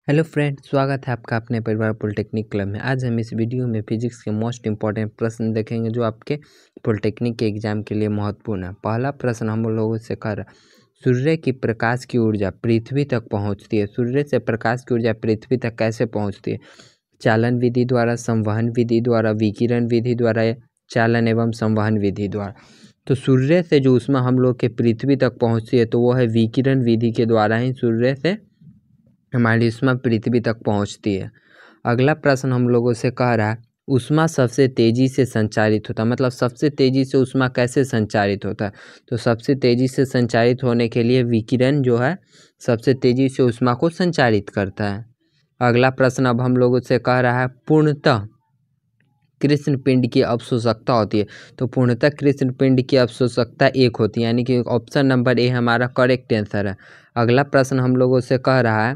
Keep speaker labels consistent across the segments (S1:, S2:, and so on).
S1: Hello friend, स्वागत है आपका अपने परिवार पॉलिटेक्निक क्लब में। आज हम इस वीडियो में फिजिक्स के मोस्ट इंपॉर्टेंट प्रश्न देखेंगे जो आपके पॉलिटेक्निक के एग्जाम के लिए महत्वपूर्ण है। पहला प्रश्न हम लोगों से कर रहा है, सूर्य की प्रकाश की ऊर्जा पृथ्वी तक पहुंचती है। सूर्य से प्रकाश की ऊर्जा पृथ्वी तक कैसे पहुंचती है? चालन विधि द्वारा, संवहन विधि द्वारा, विकिरण विधि द्वारा या चालन एवं संवहन विधि द्वारा। तो सूर्य से जो ऊष्मा हम लोग के पृथ्वी तक पहुँचती है तो वो है विकिरण विधि के द्वारा ही सूर्य से हमारी ऊष्मा पृथ्वी तक पहुंचती है। अगला प्रश्न हम लोगों से कह रहा है, ऊष्मा सबसे तेज़ी से संचारित होता है, मतलब सबसे तेज़ी से ऊष्मा कैसे संचारित होता है? तो सबसे तेज़ी से संचारित होने के लिए विकिरण जो है सबसे तेज़ी से ऊष्मा को संचारित करता है। अगला प्रश्न अब हम लोगों से कह रहा है, पूर्णतः कृष्ण पिंड की अवशोषकता होती है। तो पूर्णतः कृष्ण पिंड की अवशोषकता 1 होती है, यानी कि ऑप्शन नंबर ए हमारा करेक्ट आंसर है। अगला प्रश्न हम लोगों से कह रहा है,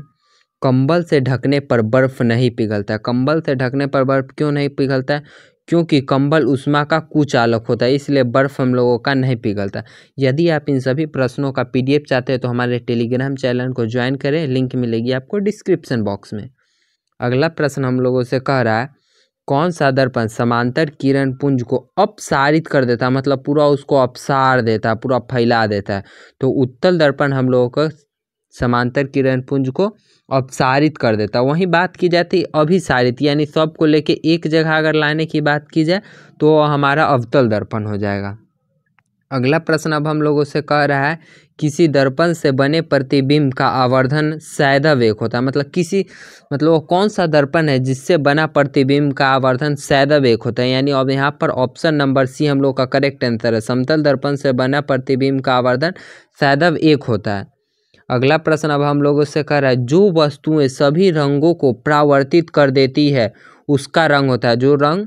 S1: कंबल से ढकने पर बर्फ नहीं पिघलता है। कंबल से ढकने पर बर्फ क्यों नहीं पिघलता है? क्योंकि कंबल ऊष्मा का कुचालक होता है, इसलिए बर्फ हम लोगों का नहीं पिघलता। यदि आप इन सभी प्रश्नों का PDF चाहते हैं तो हमारे टेलीग्राम चैनल को ज्वाइन करें, लिंक मिलेगी आपको डिस्क्रिप्शन बॉक्स में। अगला प्रश्न हम लोगों से कह रहा है, कौन सा दर्पण समांतर किरण पुंज को अपसारित कर देता है, मतलब पूरा उसको अपसार देता है, पूरा फैला देता है? तो उत्तल दर्पण हम लोगों को समांतर किरण पुंज को अपसारित कर देता है। वहीं बात की जाती है अभिसारित, यानी सबको लेके एक जगह अगर लाने की बात की जाए तो हमारा अवतल दर्पण हो जाएगा। अगला प्रश्न अब हम लोगों से कह रहा है, किसी दर्पण से बने प्रतिबिंब का आवर्धन सैद्धाव एक होता है। मतलब वो कौन सा दर्पण है जिससे बना प्रतिबिंब का आवर्धन सैद्धाव एक होता है? यानी अब यहाँ पर ऑप्शन नंबर सी हम लोग का करेक्ट आंसर है। समतल दर्पण से बना प्रतिबिंब का आवर्धन सैद्धाव एक होता है। अगला प्रश्न अब हम लोगों से कह रहा है, जो वस्तुएं सभी रंगों को परावर्तित कर देती है उसका रंग होता है। जो रंग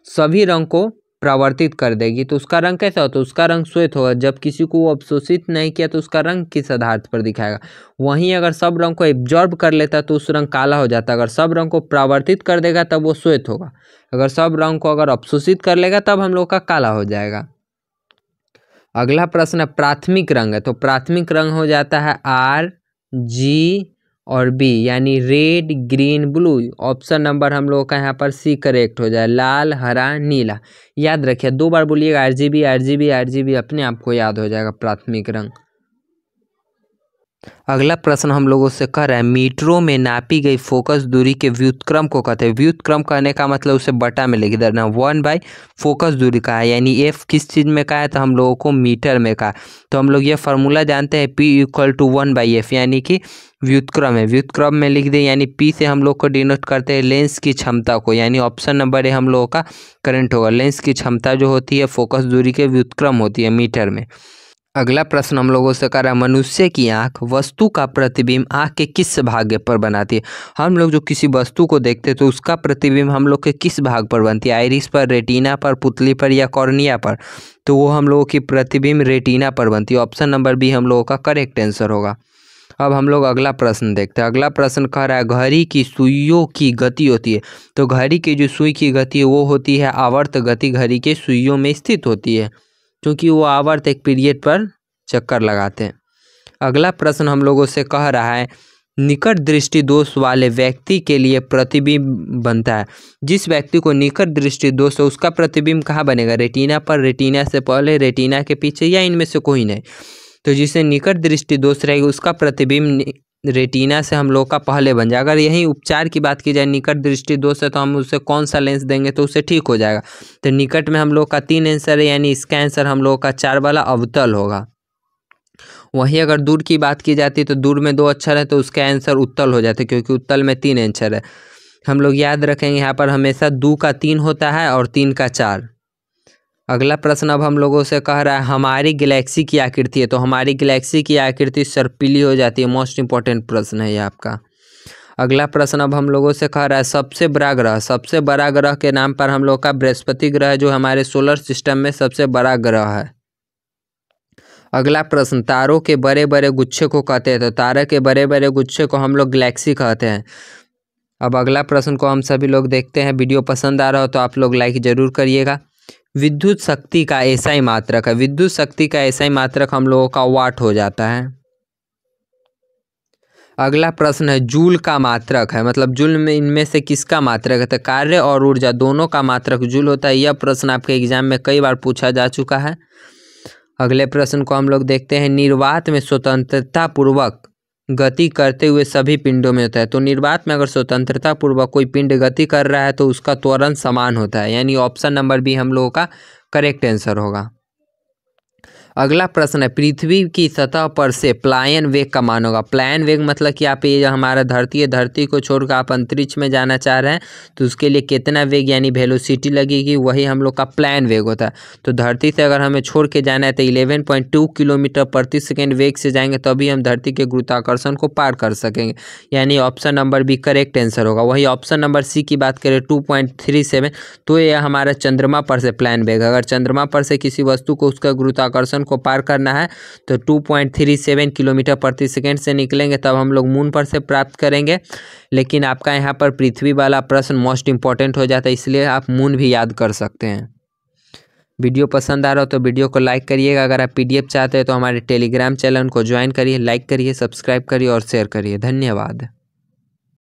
S1: सभी रंग को परावर्तित कर देगी तो उसका रंग कैसा होता है? उसका रंग श्वेत होगा। जब किसी को अवशोषित नहीं किया तो उसका रंग किस आधार पर दिखाएगा? वहीं अगर सब रंग को एब्जॉर्ब कर लेता तो उस रंग काला हो जाता। अगर सब रंग को परावर्तित कर देगा तब वो श्वेत होगा। अगर सब रंग को अगर अवशोषित कर लेगा तब हम लोग का काला हो जाएगा। अगला प्रश्न है, प्राथमिक रंग है, तो प्राथमिक रंग हो जाता है RG और B, यानी red green blue. Option number हम लोगों का यहाँ पर सी करेक्ट हो जाए, लाल हरा नीला। याद रखिए, 2 बार बोलिएगा RGB RGB RGB, अपने आप को याद हो जाएगा प्राथमिक रंग। अगला प्रश्न हम लोगों से कह रहा है, मीटरों में नापी गई फोकस दूरी के व्युत्क्रम को कहते हैं। व्युत्क्रम कहने का मतलब उसे बटा में लिख देना। 1/, फोकस दूरी का है, यानी F किस चीज़ में का है? तो हम लोगों को मीटर में का। तो हम लोग ये फार्मूला जानते हैं, P = 1/F, यानी कि व्युत्क्रम है। व्युत्क्रम में लिख दें, यानी P से हम लोग को डिनोट करते हैं लेंस की क्षमता को, यानी ऑप्शन नंबर ए हम लोगों का करंट होगा। लेंस की क्षमता जो होती है फोकस दूरी के व्युत्क्रम होती है मीटर में। अगला प्रश्न हम लोगों से कर रहा है, मनुष्य की आंख वस्तु का प्रतिबिंब आंख के किस भाग पर बनाती है? हम लोग जो किसी वस्तु को देखते हैं तो उसका प्रतिबिंब हम लोग के किस भाग पर बनती है? आइरिस पर, रेटिना पर, पुतली पर या कॉर्निया पर? तो वो हम लोगों की प्रतिबिंब रेटिना पर बनती है। ऑप्शन नंबर बी हम लोगों का करेक्ट आंसर होगा। अब हम लोग अगला प्रश्न देखते हैं। अगला प्रश्न कह रहा है, घड़ी की सुइयों की गति होती है। तो घड़ी की जो सुई की गति है वो होती है आवर्त गति, घड़ी के सुइयों में स्थित होती है, क्योंकि वो आवर्त एक पीरियड पर चक्कर लगाते हैं। अगला प्रश्न हम लोगों से कह रहा है, निकट दृष्टि दोष वाले व्यक्ति के लिए प्रतिबिंब बनता है। जिस व्यक्ति को निकट दृष्टि दोष है उसका प्रतिबिंब कहाँ बनेगा? रेटिना पर, रेटिना से पहले, रेटिना के पीछे, या इनमें से कोई नहीं? तो जिसे निकट दृष्टि दोष रहेगी उसका प्रतिबिंब रेटिना से हम लोग का पहले बन जाएगा। अगर यही उपचार की बात की जाए, निकट दृष्टि दोष है तो हम उसे कौन सा लेंस देंगे तो उसे ठीक हो जाएगा? तो निकट में हम लोग का 3 आंसर है, यानी इसका आंसर हम लोग का 4 वाला अवतल होगा। वहीं अगर दूर की बात की जाती है तो दूर में 2 अक्षर है तो उसका आंसर उत्तल हो जाता है, क्योंकि उत्तल में 3 अक्षर है। हम लोग याद रखेंगे यहाँ पर हमेशा 2 का 3 होता है और 3 का 4। अगला प्रश्न अब हम लोगों से कह रहा है, हमारी गैलेक्सी की आकृति है, तो हमारी गैलेक्सी की आकृति सर्पिली हो जाती है। मोस्ट इंपॉर्टेंट प्रश्न है ये आपका। अगला प्रश्न अब हम लोगों से कह रहा है, सबसे बड़ा ग्रह, सबसे बड़ा ग्रह के नाम पर हम लोग का बृहस्पति ग्रह जो हमारे सोलर सिस्टम में सबसे बड़ा ग्रह है। अगला प्रश्न, तारों के बड़े बड़े गुच्छे को कहते हैं, तो तारे के बड़े बड़े गुच्छे को हम लोग गैलेक्सी कहते हैं। अब अगला प्रश्न को हम सभी लोग देखते हैं। वीडियो पसंद आ रहा हो तो आप लोग लाइक जरूर करिएगा। विद्युत शक्ति का एसआई मात्रक है। विद्युत शक्ति का एसआई मात्रक हम लोगों का वाट हो जाता है। अगला प्रश्न है जूल का मात्रक है, मतलब जूल में इनमें से किसका मात्रक है? तो कार्य और ऊर्जा दोनों का मात्रक जूल होता है। यह प्रश्न आपके एग्जाम में कई बार पूछा जा चुका है। अगले प्रश्न को हम लोग देखते हैं। निर्वात में स्वतंत्रता पूर्वक गति करते हुए सभी पिंडों में होता है। तो निर्वात में अगर स्वतंत्रता पूर्वक कोई पिंड गति कर रहा है तो उसका त्वरण समान होता है, यानी ऑप्शन नंबर बी हम लोगों का करेक्ट आंसर होगा। अगला प्रश्न है पृथ्वी की सतह पर से प्लायन वेग का मान होगा। प्लायन वेग मतलब कि आप ये हमारा धरती है, धरती को छोड़कर आप अंतरिक्ष में जाना चाह रहे हैं तो उसके लिए कितना वेग यानी वेलोसिटी लगेगी, वही हम लोग का प्लायन वेग होता है। तो धरती से अगर हमें छोड़ के जाना है तो 11.2 किलोमीटर प्रति सेकेंड वेग से जाएंगे तभी हम धरती के गुरुत्वाकर्षण को पार कर सकेंगे, यानी option number B correct answer होगा। वही ऑप्शन नंबर सी की बात करें 2.37, तो ये हमारा चंद्रमा पर से प्लायन वेग। अगर चंद्रमा पर से किसी वस्तु को उसका गुरुत्वाकर्षण को पार करना है तो 2.37 किलोमीटर प्रति सेकेंड से निकलेंगे तब हम लोग मून पर से प्राप्त करेंगे। लेकिन आपका यहाँ पर पृथ्वी वाला प्रश्न मोस्ट इंपॉर्टेंट हो जाता है, इसलिए आप मून भी याद कर सकते हैं। वीडियो पसंद आ रहा हो तो वीडियो को लाइक करिएगा। अगर आप PDF चाहते हैं तो हमारे टेलीग्राम चैनल को ज्वाइन करिए, लाइक करिए, सब्सक्राइब करिए और शेयर करिए। धन्यवाद।